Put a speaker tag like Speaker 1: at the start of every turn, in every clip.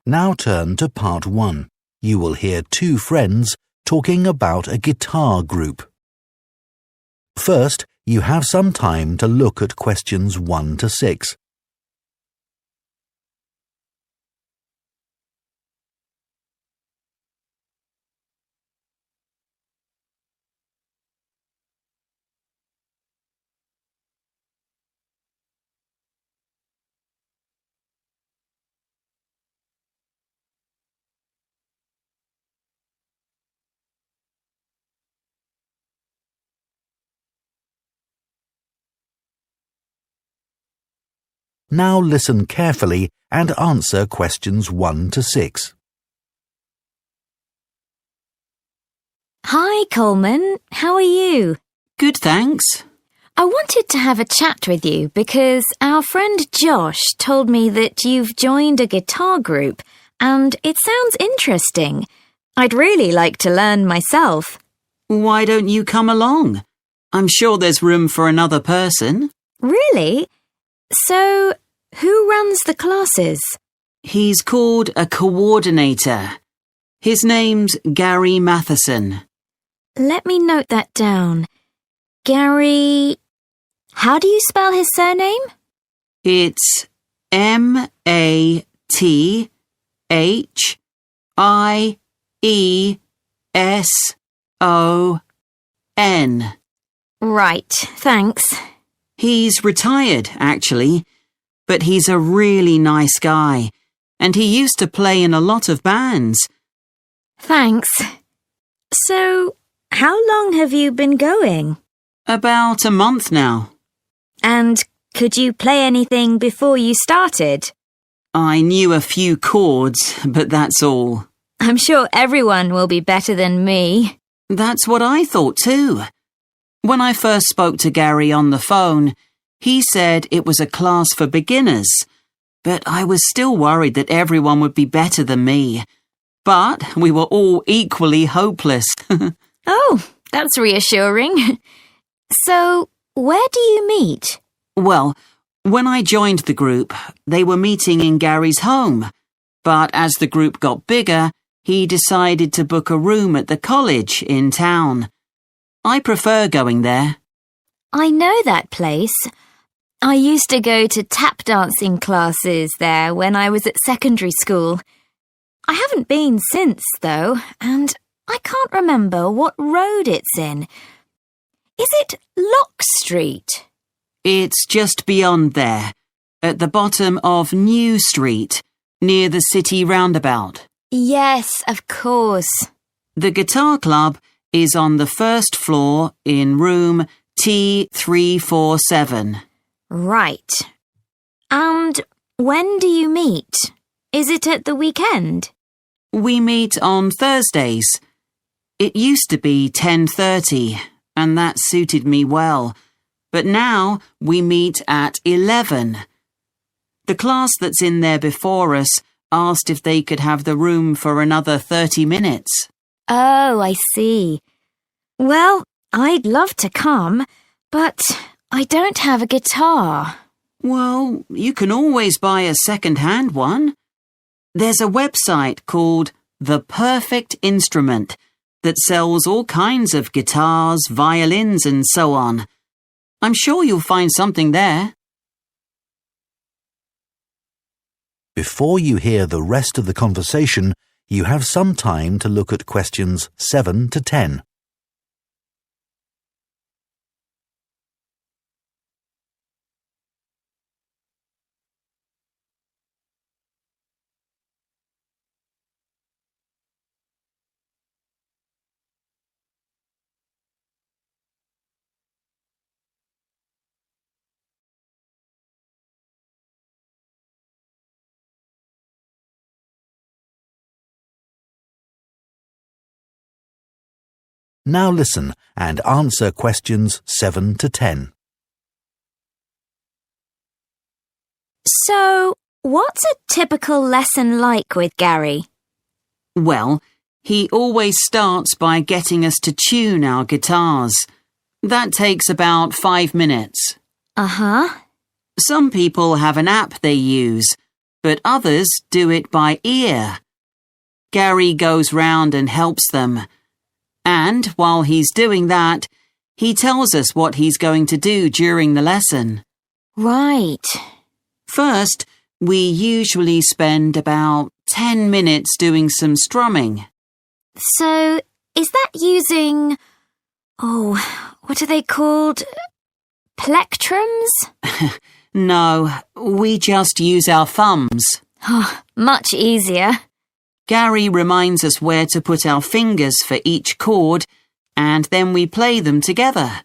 Speaker 1: Now turn to part 1. You will hear two friends talking about a guitar group. First, you have some time to look at questions 1 to 6. Now listen carefully and answer questions 1 to 6.
Speaker 2: Hi, Coleman. How are you?
Speaker 3: Good, thanks.
Speaker 2: I wanted to have a chat with you because our friend Josh told me that you've joined a guitar group and it sounds interesting. I'd really like to learn myself.
Speaker 3: Why don't you come along? I'm sure there's room for another person.
Speaker 2: Really? So, who runs the classes?
Speaker 3: He's called a coordinator. His name's Gary Matheson.
Speaker 2: Let me note that down. Gary... How do you spell his surname?
Speaker 3: It's Matheson.
Speaker 2: Right, thanks.
Speaker 3: He's retired, actually, but he's a really nice guy, and he used to play in a lot of bands.
Speaker 2: Thanks. So, how long have you been going?
Speaker 3: About a month now.
Speaker 2: And could you play anything before you started?
Speaker 3: I knew a few chords, but that's all.
Speaker 2: I'm sure everyone will be better than me.
Speaker 3: That's what I thought too. When I first spoke to Gary on the phone, he said it was a class for beginners, but I was still worried that everyone would be better than me. But we were all equally hopeless.
Speaker 2: Oh, that's reassuring. So, where do you meet?
Speaker 3: Well, when I joined the group, they were meeting in Gary's home. But as the group got bigger, he decided to book a room at the college in town. I prefer going there.
Speaker 2: I know that place. I used to go to tap dancing classes there when I was at secondary school. I haven't been since, though, and I can't remember what road it's in. Is it Lock Street?
Speaker 3: It's just beyond there, at the bottom of New Street, near the city roundabout.
Speaker 2: Yes, of course.
Speaker 3: The guitar club is on the first floor in room T347.
Speaker 2: Right. And when do you meet? Is it at the weekend?
Speaker 3: We meet on Thursdays. It used to be 10:30, and that suited me well. But now we meet at 11. The class that's in there before us asked if they could have the room for another 30 minutes.
Speaker 2: Oh, I see. Well, I'd love to come, but I don't have a guitar.
Speaker 3: Well, you can always buy a second-hand one. There's a website called The Perfect Instrument that sells all kinds of guitars, violins, and so on. I'm sure you'll find something there.
Speaker 1: Before you hear the rest of the conversation, you have some time to look at questions 7 to 10. Now listen and answer questions 7 to 10.
Speaker 2: So, what's a typical lesson like with Gary?
Speaker 3: Well, he always starts by getting us to tune our guitars. That takes about 5 minutes.
Speaker 2: Uh-huh.
Speaker 3: Some people have an app they use, but others do it by ear. Gary goes round and helps them. And while he's doing that, he tells us what he's going to do during the lesson.
Speaker 2: Right.
Speaker 3: First, we usually spend about 10 minutes doing some strumming.
Speaker 2: So, is that using... what are they called? Plectrums?
Speaker 3: No, we just use our thumbs.
Speaker 2: Oh, much easier.
Speaker 3: Gary reminds us where to put our fingers for each chord, and then we play them together.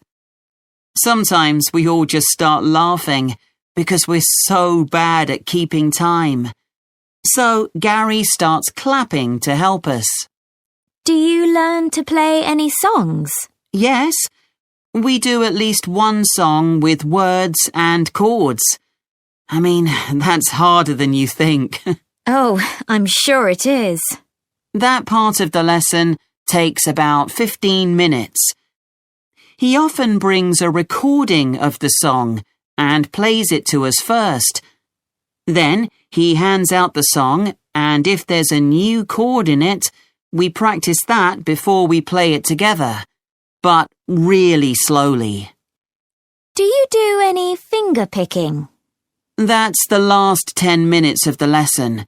Speaker 3: Sometimes we all just start laughing because we're so bad at keeping time. So Gary starts clapping to help us.
Speaker 2: Do you learn to play any songs?
Speaker 3: Yes, we do at least one song with words and chords. I mean, that's harder than you think.
Speaker 2: Oh, I'm sure it is.
Speaker 3: That part of the lesson takes about 15 minutes. He often brings a recording of the song and plays it to us first. Then he hands out the song, and if there's a new chord in it, we practice that before we play it together, but really slowly.
Speaker 2: Do you do any finger picking?
Speaker 3: That's the last 10 minutes of the lesson,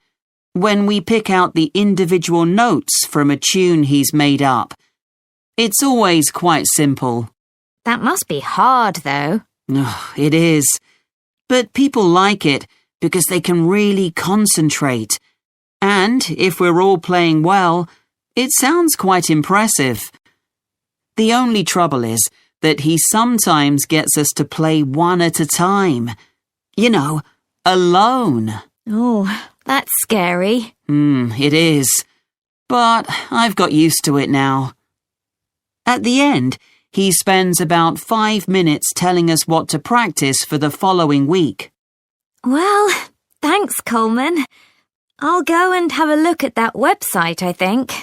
Speaker 3: when we pick out the individual notes from a tune he's made up. It's always quite simple.
Speaker 2: That must be hard, though.
Speaker 3: It is. But people like it because they can really concentrate. And if we're all playing well, it sounds quite impressive. The only trouble is that he sometimes gets us to play one at a time. You know, alone.
Speaker 2: Oh, that's scary.
Speaker 3: It is. But I've got used to it now. At the end, he spends about 5 minutes telling us what to practice for the following week.
Speaker 2: Well, thanks, Coleman. I'll go and have a look at that website, I think.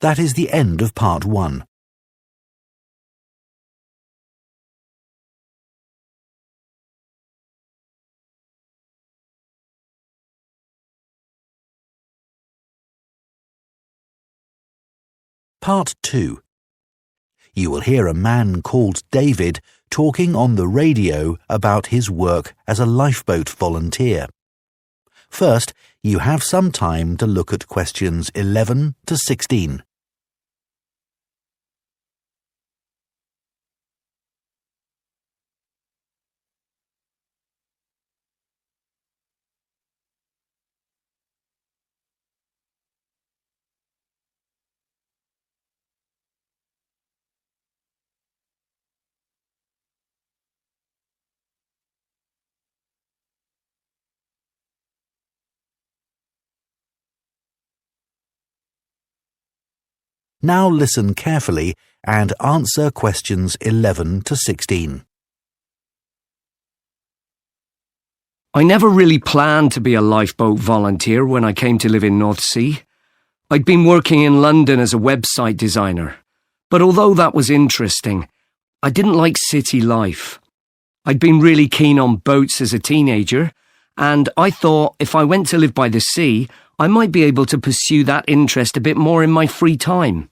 Speaker 1: That is the end of part 1. Part 2. You will hear a man called David talking on the radio about his work as a lifeboat volunteer. First, you have some time to look at questions 11 to 16. Now listen carefully and answer questions 11 to 16.
Speaker 4: I never really planned to be a lifeboat volunteer when I came to live in North Sea. I'd been working in London as a website designer, but although that was interesting, I didn't like city life. I'd been really keen on boats as a teenager, and I thought if I went to live by the sea, I might be able to pursue that interest a bit more in my free time.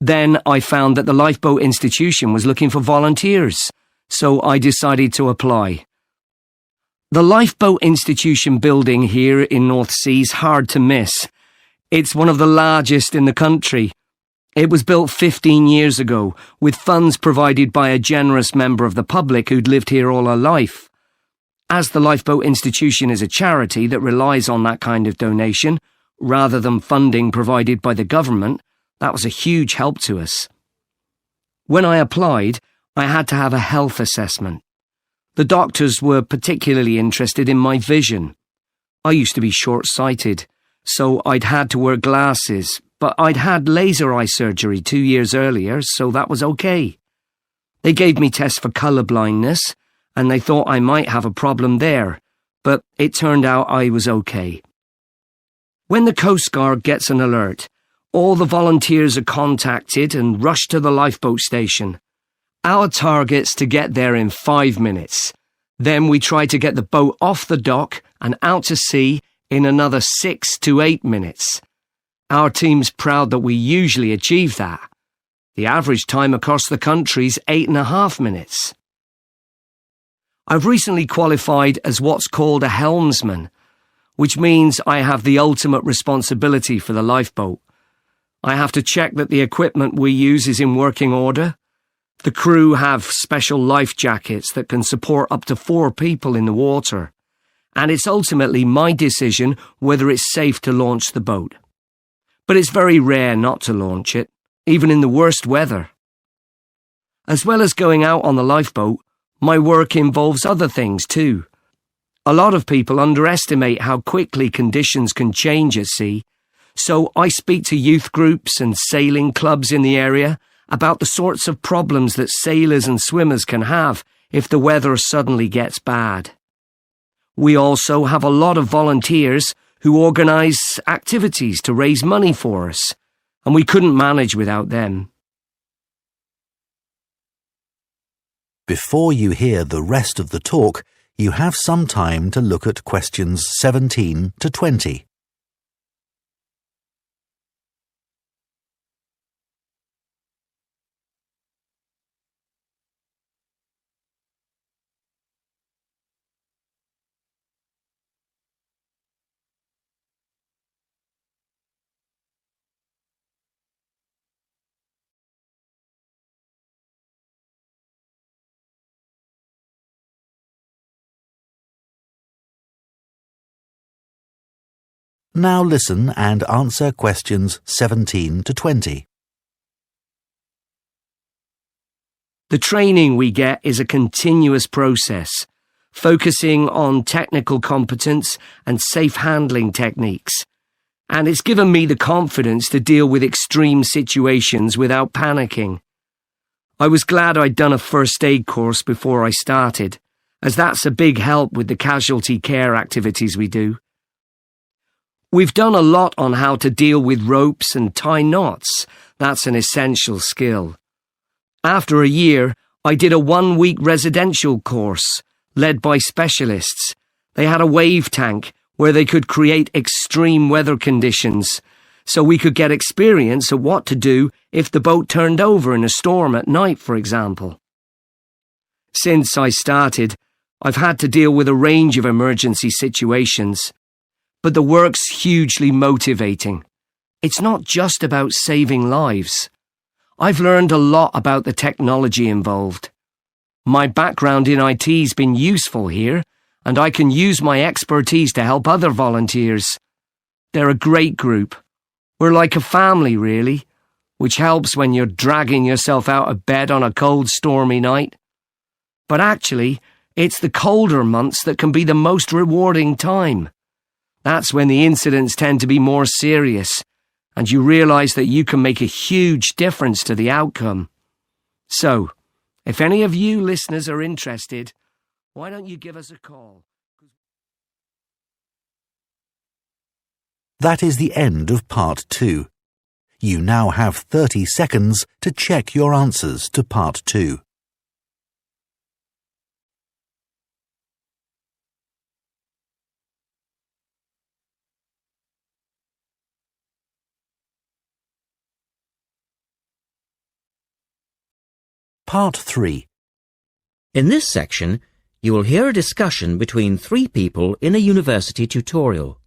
Speaker 4: Then I found that the Lifeboat Institution was looking for volunteers, so I decided to apply. The Lifeboat Institution building here in North Sea is hard to miss. It's one of the largest in the country. It was built 15 years ago, with funds provided by a generous member of the public who'd lived here all her life. As the Lifeboat Institution is a charity that relies on that kind of donation, rather than funding provided by the government, that was a huge help to us. When I applied, I had to have a health assessment. The doctors were particularly interested in my vision. I used to be short-sighted, so I'd had to wear glasses, but I'd had laser eye surgery 2 years earlier, so that was okay. They gave me tests for colour blindness, and they thought I might have a problem there, but it turned out I was okay. When the Coast Guard gets an alert, all the volunteers are contacted and rush to the lifeboat station. Our target's to get there in 5 minutes. Then we try to get the boat off the dock and out to sea in another 6 to 8 minutes. Our team's proud that we usually achieve that. The average time across the country's 8.5 minutes. I've recently qualified as what's called a helmsman, which means I have the ultimate responsibility for the lifeboat. I have to check that the equipment we use is in working order. The crew have special life jackets that can support up to 4 people in the water, and it's ultimately my decision whether it's safe to launch the boat. But it's very rare not to launch it, even in the worst weather. As well as going out on the lifeboat, my work involves other things too. A lot of people underestimate how quickly conditions can change at sea, so I speak to youth groups and sailing clubs in the area about the sorts of problems that sailors and swimmers can have if the weather suddenly gets bad. We also have a lot of volunteers who organise activities to raise money for us, and we couldn't manage without them.
Speaker 1: Before you hear the rest of the talk, you have some time to look at questions 17 to 20. Now listen and answer questions 17 to 20.
Speaker 4: The training we get is a continuous process, focusing on technical competence and safe handling techniques, and it's given me the confidence to deal with extreme situations without panicking. I was glad I'd done a first aid course before I started, as that's a big help with the casualty care activities we do. We've done a lot on how to deal with ropes and tie knots. That's an essential skill. After a year, I did a 1-week residential course, led by specialists. They had a wave tank where they could create extreme weather conditions, so we could get experience of what to do if the boat turned over in a storm at night, for example. Since I started, I've had to deal with a range of emergency situations. But the work's hugely motivating. It's not just about saving lives. I've learned a lot about the technology involved. My background in IT's been useful here, and I can use my expertise to help other volunteers. They're a great group. We're like a family, really, which helps when you're dragging yourself out of bed on a cold, stormy night. But actually, it's the colder months that can be the most rewarding time. That's when the incidents tend to be more serious, and you realise that you can make a huge difference to the outcome. So, if any of you listeners are interested, why don't you give us a call?
Speaker 1: That is the end of part 2. You now have 30 seconds to check your answers to part 2. Part 3.
Speaker 5: In this section, you will hear a discussion between 3 people in a university tutorial.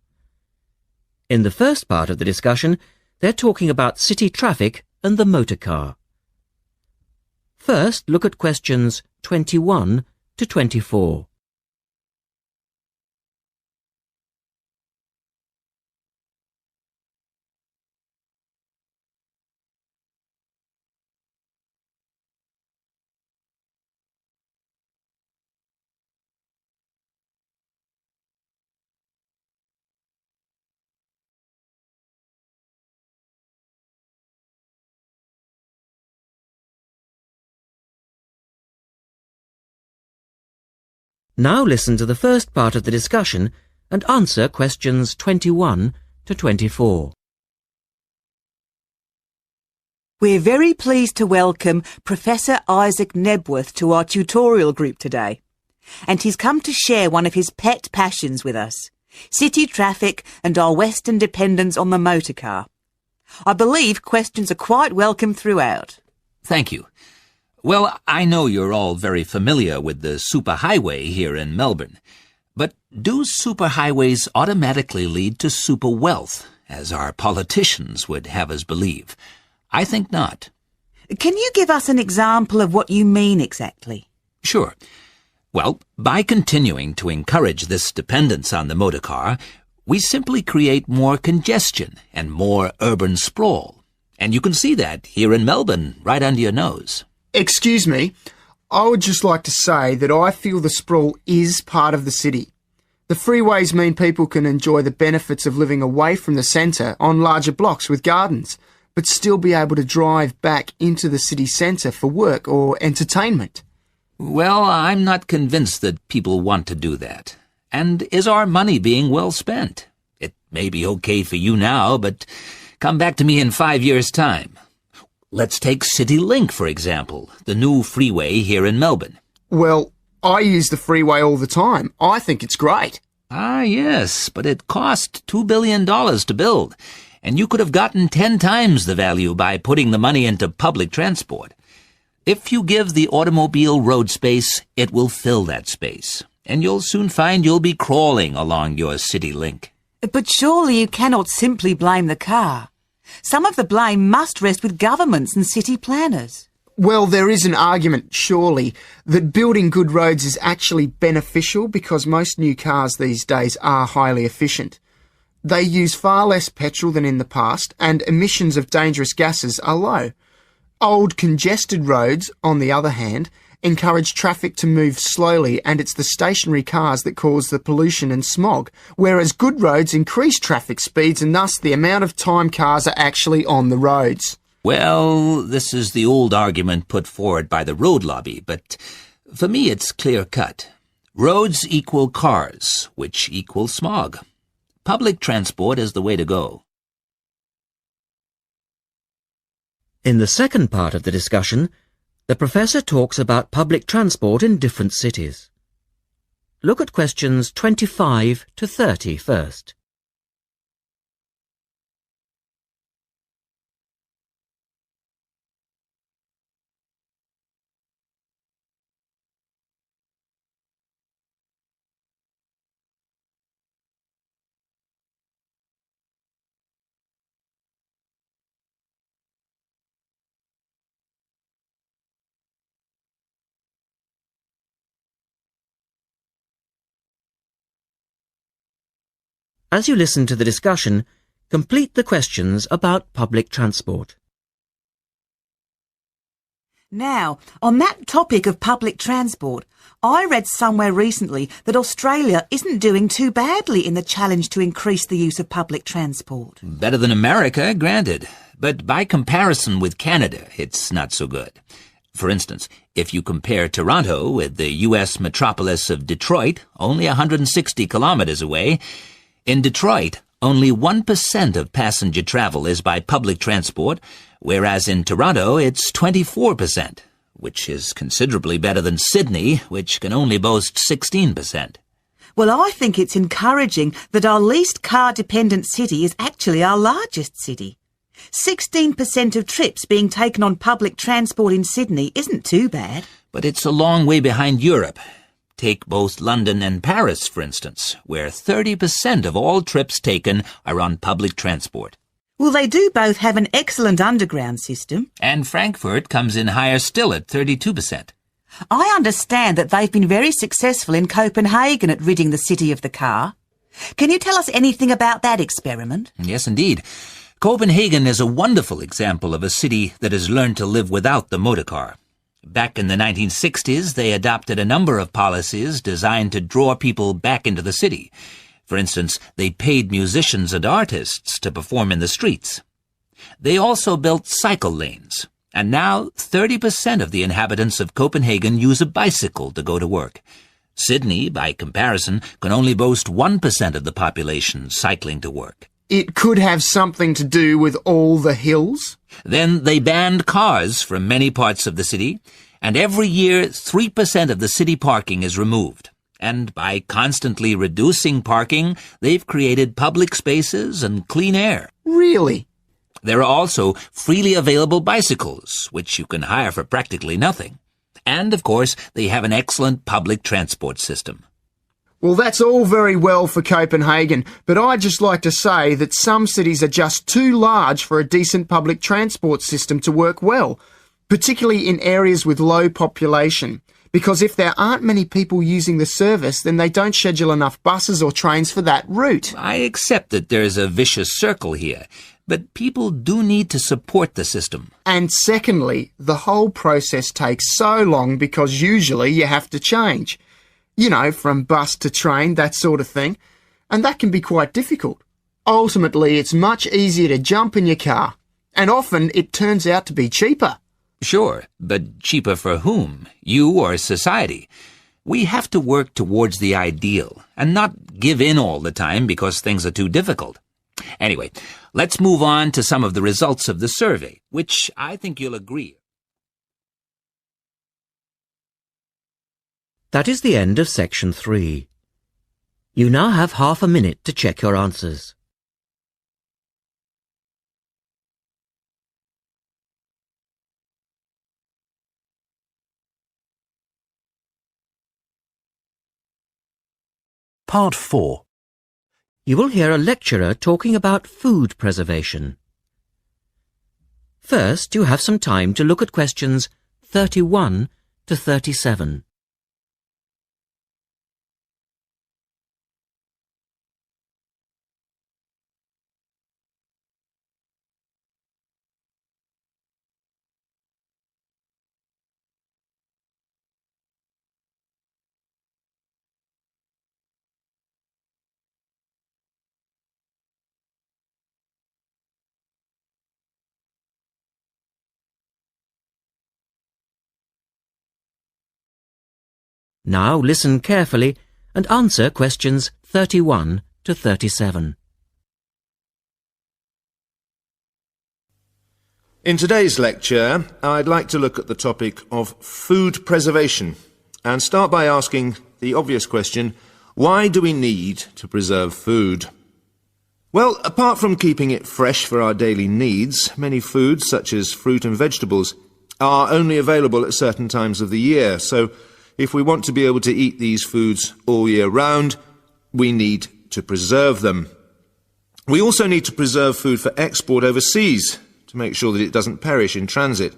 Speaker 5: In the first part of the discussion, they're talking about city traffic and the motor car. First, look at questions 21 to 24. Now listen to the first part of the discussion and answer questions 21 to 24.
Speaker 6: We're very pleased to welcome Professor Isaac Nebworth to our tutorial group today. and he's come to share one of his pet passions with us: city traffic and our Western dependence on the motor car. I believe questions are quite welcome throughout.
Speaker 7: Thank you. Well, I know you're all very familiar with the superhighway here in Melbourne. But do superhighways automatically lead to super wealth, as our politicians would have us believe? I think not.
Speaker 6: Can you give us an example of what you mean exactly?
Speaker 7: Sure. Well, by continuing to encourage this dependence on the motor car, we simply create more congestion and more urban sprawl. And you can see that here in Melbourne, right under your nose.
Speaker 8: Excuse me, I would just like to say that I feel the sprawl is part of the city. The freeways mean people can enjoy the benefits of living away from the centre on larger blocks with gardens, but still be able to drive back into the city centre for work or entertainment.
Speaker 7: Well, I'm not convinced that people want to do that. And is our money being well spent? It may be okay for you now, but come back to me in 5 years' time. Let's take City Link, for example, the new freeway here in Melbourne.
Speaker 8: Well, I use the freeway all the time. I think it's great.
Speaker 7: Ah, yes, but it cost $2 billion to build, and you could have gotten 10 times the value by putting the money into public transport. If you give the automobile road space, it will fill that space, and you'll soon find you'll be crawling along your City Link.
Speaker 6: But surely you cannot simply blame the car. Some of the blame must rest with governments and city planners.
Speaker 8: Well, there is an argument, surely, that building good roads is actually beneficial because most new cars these days are highly efficient. They use far less petrol than in the past, and emissions of dangerous gases are low. Old, congested roads, on the other hand, encourage traffic to move slowly, and it's the stationary cars that cause the pollution and smog, whereas good roads increase traffic speeds and thus the amount of time cars are actually on the roads.
Speaker 7: Well, this is the old argument put forward by the road lobby, but for me it's clear-cut. Roads equal cars, which equal smog. Public transport is the way to go.
Speaker 5: In the second part of the discussion, the professor talks about public transport in different cities. Look at questions 25 to 30 first. As you listen to the discussion, complete the questions about public transport.
Speaker 6: Now, on that topic of public transport, I read somewhere recently that Australia isn't doing too badly in the challenge to increase the use of public transport.
Speaker 7: Better than America, granted. But by comparison with Canada, it's not so good. For instance, if you compare Toronto with the U.S. metropolis of Detroit, only 160 kilometers away, in Detroit, only 1% of passenger travel is by public transport, whereas in Toronto it's 24%, which is considerably better than Sydney, which can only boast 16%.
Speaker 6: Well, I think it's encouraging that our least car-dependent city is actually our largest city. 16% of trips being taken on public transport in Sydney isn't too bad.
Speaker 7: But it's a long way behind Europe. Take both London and Paris, for instance, where 30% of all trips taken are on public transport.
Speaker 6: Well, they do both have an excellent underground system.
Speaker 7: And Frankfurt comes in higher still at 32%.
Speaker 6: I understand that they've been very successful in Copenhagen at ridding the city of the car. Can you tell us anything about that experiment?
Speaker 7: Yes, indeed. Copenhagen is a wonderful example of a city that has learned to live without the motor car. Back in the 1960s, they adopted a number of policies designed to draw people back into the city. For instance, they paid musicians and artists to perform in the streets. They also built cycle lanes, and now 30% of the inhabitants of Copenhagen use a bicycle to go to work. Sydney, by comparison, can only boast 1% of the population cycling to work.
Speaker 8: It could have something to do with all the hills?
Speaker 7: Then they banned cars from many parts of the city, And every year, 3% of the city parking is removed. And by constantly reducing parking, they've created public spaces and clean air.
Speaker 8: Really?
Speaker 7: There are also freely available bicycles, which you can hire for practically nothing. And, of course, they have an excellent public transport system.
Speaker 8: Well, that's all very well for Copenhagen, but I'd just like to say that some cities are just too large for a decent public transport system to work well, particularly in areas with low population, because if there aren't many people using the service, then they don't schedule enough buses or trains for that route.
Speaker 7: I accept that there's a vicious circle here, but people do need to support the system.
Speaker 8: And secondly, the whole process takes so long because usually you have to change. You know, from bus to train, that sort of thing. And that can be quite difficult. Ultimately, it's much easier to jump in your car. And often it turns out to be cheaper.
Speaker 7: Sure, but cheaper for whom? You or society? We have to work towards the ideal and not give in all the time because things are too difficult. Anyway, let's move on to some of the results of the survey, which I think you'll agree.
Speaker 5: That is the end of section 3. You now have half a minute to check your answers.
Speaker 1: Part 4.
Speaker 5: You will hear a lecturer talking about food preservation. First, you have some time to look at questions 31 to 37. Now listen carefully and answer questions 31 to 37.
Speaker 9: In today's lecture, I'd like to look at the topic of food preservation and start by asking the obvious question, why do we need to preserve food? Well, apart from keeping it fresh for our daily needs, many foods, such as fruit and vegetables, are only available at certain times of the year, so if we want to be able to eat these foods all year round, we need to preserve them. We also need to preserve food for export overseas to make sure that it doesn't perish in transit.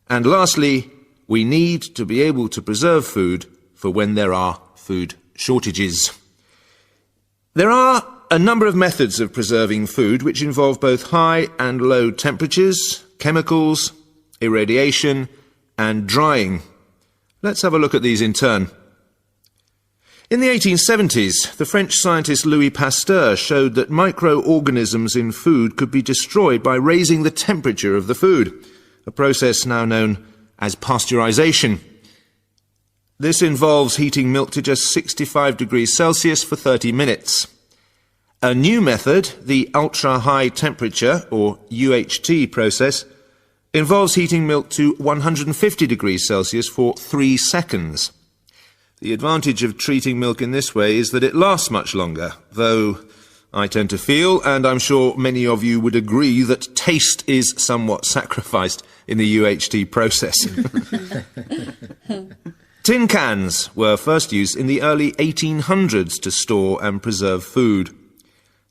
Speaker 9: And lastly, we need to be able to preserve food for when there are food shortages. There are a number of methods of preserving food which involve both high and low temperatures, chemicals, irradiation, and drying. Let's have a look at these in turn. In the 1870s, the French scientist Louis Pasteur showed that microorganisms in food could be destroyed by raising the temperature of the food, a process now known as pasteurization. This involves heating milk to just 65 degrees Celsius for 30 minutes. A new method, the ultra-high temperature, or UHT process, involves heating milk to 150 degrees Celsius for 3 seconds. The advantage of treating milk in this way is that it lasts much longer, though I tend to feel, and I'm sure many of you would agree, that taste is somewhat sacrificed in the UHT process. Tin cans were first used in the early 1800s to store and preserve food.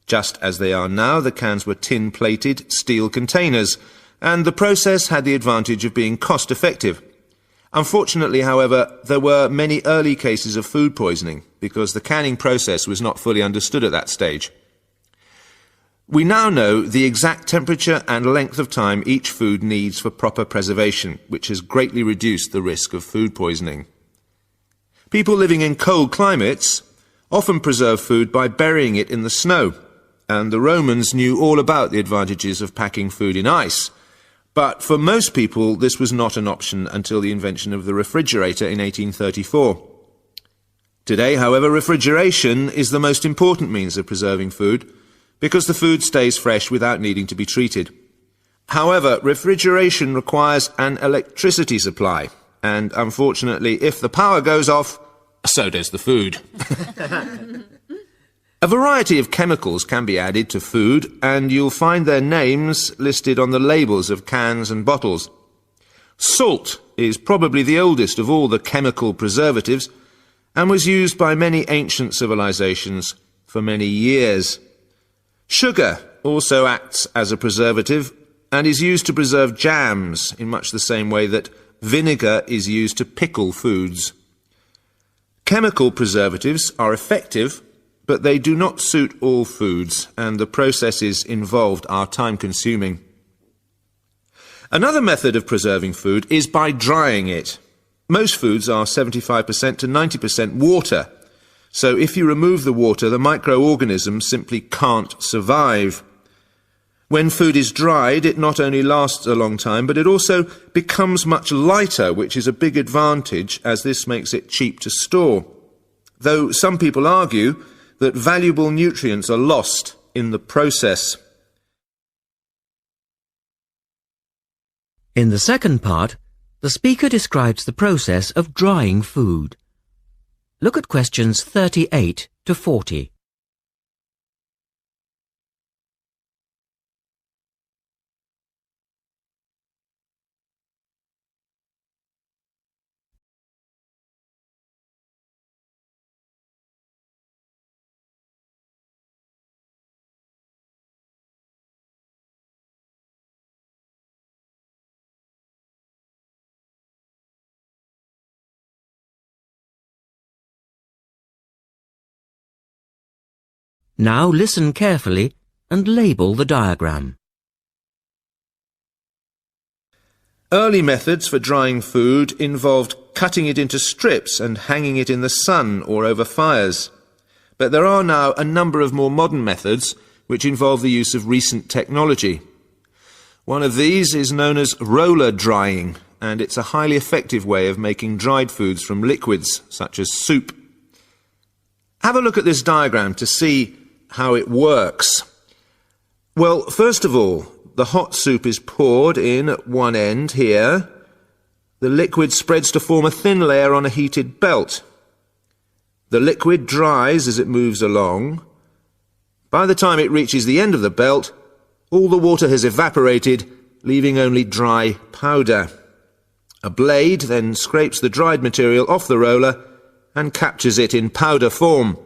Speaker 9: Just as they are now, the cans were tin-plated steel containers, and the process had the advantage of being cost-effective. Unfortunately, however, there were many early cases of food poisoning because the canning process was not fully understood at that stage. We now know the exact temperature and length of time each food needs for proper preservation, which has greatly reduced the risk of food poisoning. People living in cold climates often preserve food by burying it in the snow, and the Romans knew all about the advantages of packing food in ice. But for most people, this was not an option until the invention of the refrigerator in 1834. Today, however, refrigeration is the most important means of preserving food because the food stays fresh without needing to be treated. However, refrigeration requires an electricity supply, and unfortunately, if the power goes off, so does the food. A variety of chemicals can be added to food, and you'll find their names listed on the labels of cans and bottles. Salt is probably the oldest of all the chemical preservatives, and was used by many ancient civilizations for many years. Sugar also acts as a preservative, and is used to preserve jams in much the same way that vinegar is used to pickle foods. Chemical preservatives are effective, but they do not suit all foods, and the processes involved are time-consuming. Another method of preserving food is by drying it. Most foods are 75% to 90% water, so if you remove the water, the microorganisms simply can't survive. When food is dried, it not only lasts a long time, but it also becomes much lighter, which is a big advantage, as this makes it cheap to store. Though some people argue that valuable nutrients are lost in the process.
Speaker 5: In the second part, the speaker describes the process of drying food. Look at questions 38 to 40. Now listen carefully and label the diagram.
Speaker 9: Early methods for drying food involved cutting it into strips and hanging it in the sun or over fires. But there are now a number of more modern methods which involve the use of recent technology. One of these is known as roller drying, and it's a highly effective way of making dried foods from liquids, such as soup. Have a look at this diagram to see how it works. Well, first of all, the hot soup is poured in at one end here. The liquid spreads to form a thin layer on a heated belt. The liquid dries as it moves along. By the time it reaches the end of the belt, all the water has evaporated, leaving only dry powder. A blade then scrapes the dried material off the roller and captures it in powder form.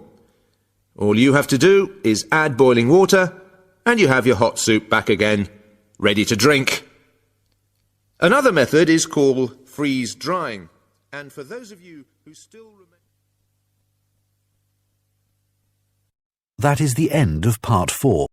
Speaker 9: All you have to do is add boiling water, and you have your hot soup back again, ready to drink. Another method is called freeze drying, and for those of you who still remember...
Speaker 1: That is the end of part 4.